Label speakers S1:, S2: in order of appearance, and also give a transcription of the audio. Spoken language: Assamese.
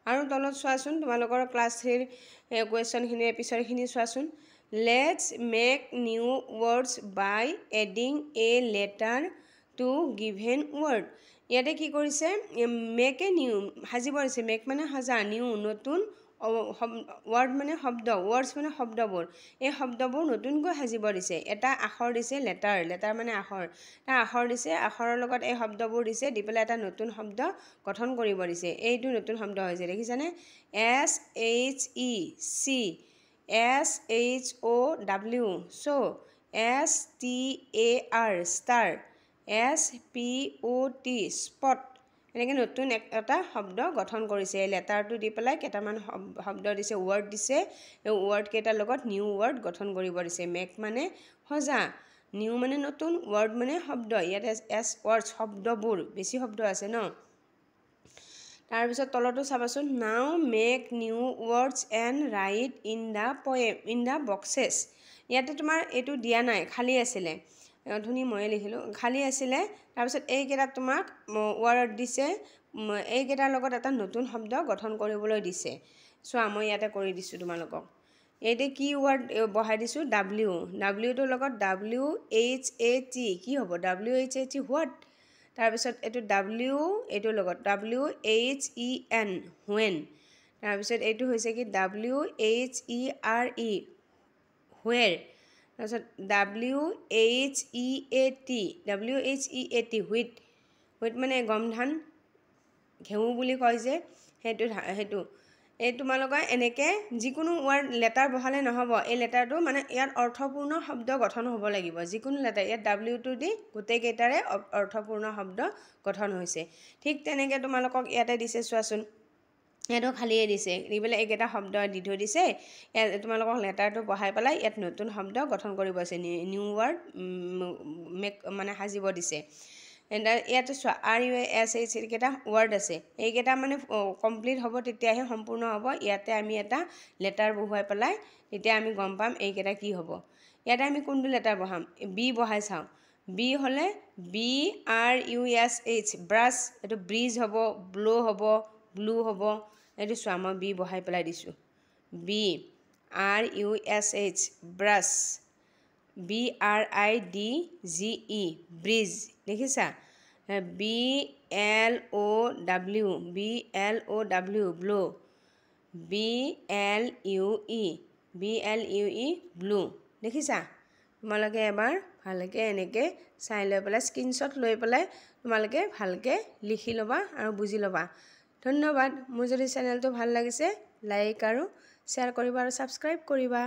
S1: আৰু তলত চোৱাচোন তোমালোকৰ ক্লাছ 3 কুৱেশ্যনখিনি এপিছৰখিনি চোৱাচোন let's make new words by adding a letter to given word ইয়াতে কি কৰিছে মেক এ নিউ সাজিব দিছে মেক মানে সজা নিউ নতুন ৱৰ্ড মানে শব্দ ৱৰ্ডছ মানে শব্দবোৰ এই শব্দবোৰ নতুনকৈ সাজিব দিছে এটা আখৰ দিছে লেটাৰ মানে আখৰ তাৰ আখৰ দিছে আখৰৰ লগত এই শব্দবোৰ দিছে দি পেলাই এটা নতুন শব্দ গঠন কৰিব দিছে এইটো নতুন শব্দ হৈছে দেখিছানে SHEC SHOW so STAR star SPOT spot এনেকৈ নতুন এটা শব্দ গঠন কৰিছে এই লেটাৰটো দি পেলাই কেইটামান শব্দ দিছে ৱৰ্ড দিছে এই ৱৰ্ড কেইটাৰ লগত নিউ ৱৰ্ড গঠন কৰিব দিছে মেক মানে সজা নিউ মানে নতুন ৱৰ্ড মানে শব্দ ইয়াতে এছ ৱৰ্ডছ শব্দবোৰ বেছি শব্দ আছে ন তাৰপিছত তলতো চাবাচোন নাও make new words and right in the boxes ইয়াতে তোমাৰ এইটো দিয়া নাই খালী আছিলে ধুনি ময়ে লিখিলোঁ খালী আছিলে তাৰপিছত এইকেইটা তোমাক ৱৰ্ড দিছে এইকেইটাৰ লগত এটা নতুন শব্দ গঠন কৰিবলৈ দিছে চোৱা মই ইয়াতে কৰি দিছোঁ তোমালোকক এইটো কি ৱৰ্ড বহাই দিছোঁ ডাব্লিউটোৰ লগত WHAT কি হ'ব WHAT হোৱাট তাৰপিছত এইটো এইটোৰ লগত WHEN when তাৰপিছত এইটো হৈছে কি WHERE where তাৰপিছত WHEAT হুইট মানে গম ধান ঘেঁহু বুলি কয় যে সেইটো এই তোমালোকৰ এনেকৈ যিকোনো ৱৰ্ড লেটাৰ বহালে নহ'ব এই লেটাৰটো মানে ইয়াত অৰ্থপূৰ্ণ শব্দ গঠন হ'ব লাগিব যিকোনো লেটাৰ ইয়াত Wটো দি গোটেইকেইটাৰে অৰ্থপূৰ্ণ শব্দ গঠন হৈছে ঠিক তেনেকৈ তোমালোকক ইয়াতে দিছে চোৱাচোন ইয়াতো খালীয়ে দিছে দি পেলাই এইকেইটা শব্দ দি থৈ দিছে ইয়াত তোমালোকক লেটাৰটো বহাই পেলাই ইয়াত নতুন শব্দ গঠন কৰিব আছে নিউ ৱৰ্ড মেক মানে সাজিব দিছে ইয়াতে চোৱা RUSH এইকেইটা ৱৰ্ড আছে এইকেইটা মানে কমপ্লিট হ'ব তেতিয়াহে সম্পূৰ্ণ হ'ব ইয়াতে আমি এটা লেটাৰ বহুৱাই পেলাই তেতিয়া আমি গম পাম এইকেইটা কি হ'ব ইয়াতে আমি কোনটো লেটাৰ বহাম বি বহাই চাওঁ বি হ'লে BRUSH ব্ৰাছ এইটো ব্ৰিজ হ'ব ব্লো হ'ব ব্লু হ'ব এইটো চোৱা মই বি বহাই পেলাই দিছোঁ BRUSH ব্ৰাছ BRIDGE ব্ৰিজ দেখিছা BLOW ব্লো BLUE ব্লু দেখিছা তোমালোকে এবাৰ ভালকৈ এনেকৈ চাই লৈ পেলাই স্ক্ৰীনশ্বট লৈ পেলাই তোমালোকে ভালকৈ লিখি ল'বা আৰু বুজি ল'বা ধন্যবাদ মোৰ যদি চেনেলটো ভাল লাগিছে লাইক আৰু শ্বেয়াৰ কৰিবা আৰু ছাবস্ক্ৰাইব কৰিবা